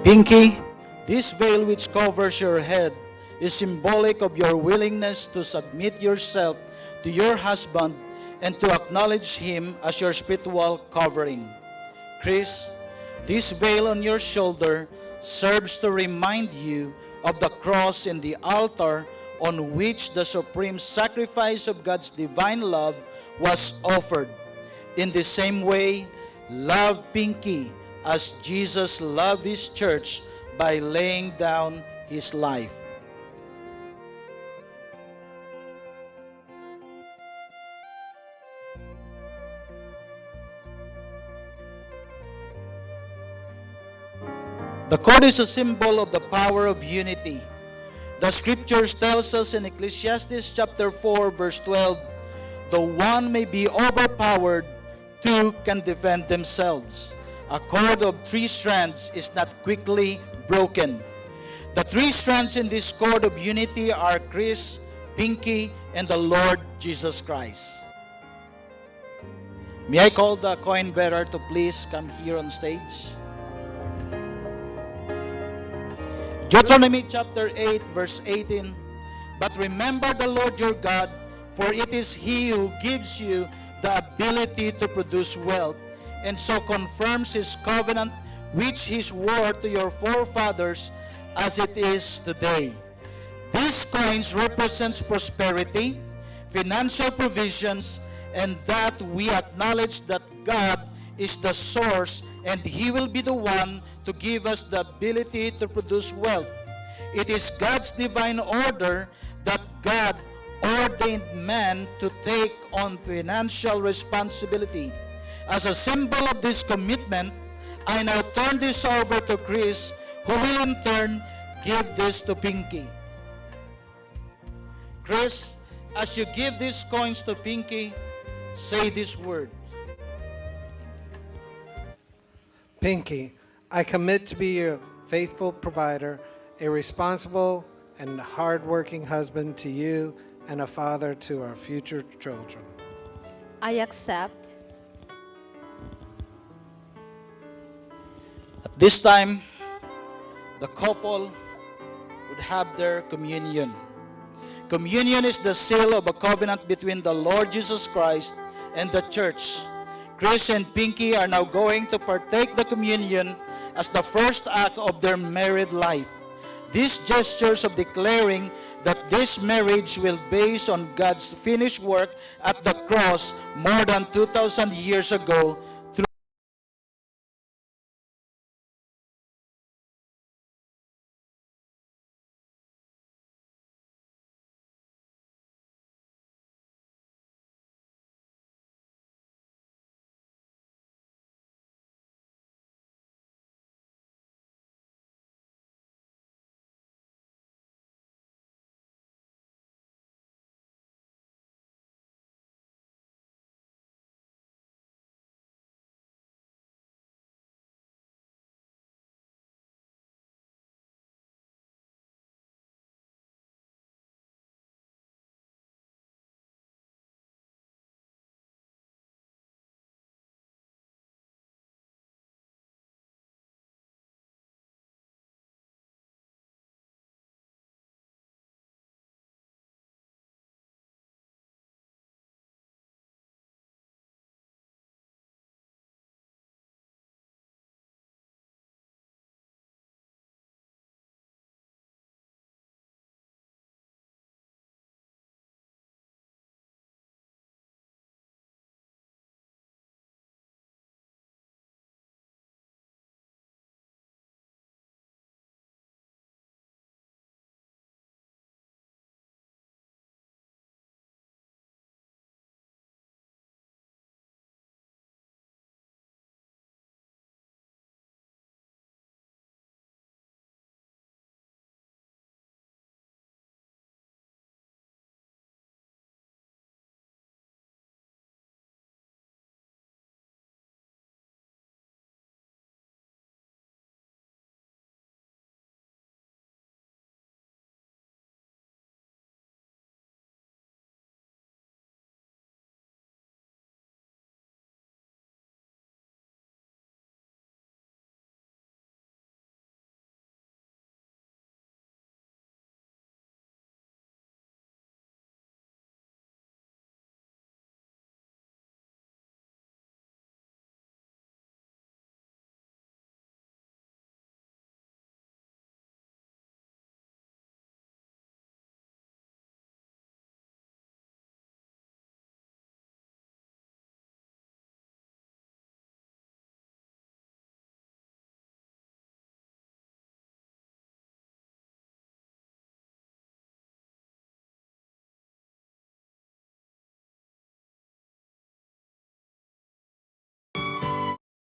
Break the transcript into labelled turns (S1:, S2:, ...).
S1: Pinky, this veil which covers your head is symbolic of your willingness to submit yourself to your husband and to acknowledge him as your spiritual covering. Chris, this veil on your shoulder serves to remind you of the cross and the altar on which the supreme sacrifice of God's divine love was offered. In the same way, love Pinky as Jesus loved his church by laying down his life. The cord is a symbol of the power of unity. The scriptures tells us in Ecclesiastes chapter 4 verse 12, though one may be overpowered, two can defend themselves. A cord of 3 strands is not quickly broken. The 3 strands in this cord of unity are Chris, Pinky, and the Lord Jesus Christ. May I call the coin bearer to please come here on stage? Deuteronomy chapter 8 verse 18, but remember the Lord your God, for it is He who gives you the ability to produce wealth, and so confirms His covenant which He swore to your forefathers as it is today. These coins represents prosperity, financial provisions, and that we acknowledge that God is the source and He will be the one to give us the ability to produce wealth. It is God's divine order that God ordained man to take on financial responsibility. As a symbol of this commitment, I now turn this over to Chris, who will in turn give this to Pinky. Chris, as you give these coins to Pinky, say this word.
S2: Pinky, I commit to be a faithful provider, a responsible and hardworking husband to you, and a father to our future children.
S3: I accept.
S1: At this time, the couple would have their communion. Communion is the seal of a covenant between the Lord Jesus Christ and the church. Chris and Pinky are now going to partake the communion as the first act of their married life. These gestures of declaring that this marriage will base on God's finished work at the cross more than 2,000 years ago